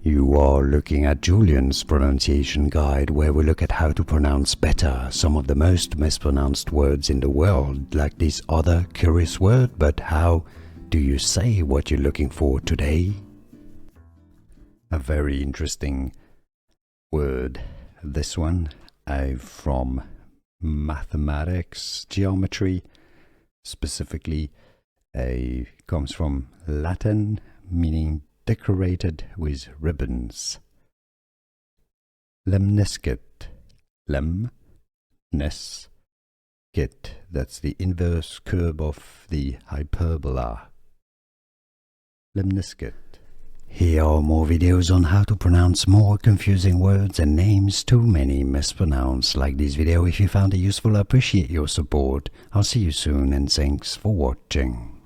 You are looking at Julian's pronunciation guide, where we look at how to pronounce better some of the most mispronounced words in the world, like this other curious word. But how do you say what you're looking for today? A very interesting word, this one, from mathematics, geometry, specifically comes from Latin, meaning decorated with ribbons. Lemniscate. Lemniscate. That's the inverse curve of the hyperbola. Lemniscate. Here are more videos on how to pronounce more confusing words and names too many mispronounced. Like this video if you found it useful. I appreciate your support. I'll see you soon and thanks for watching.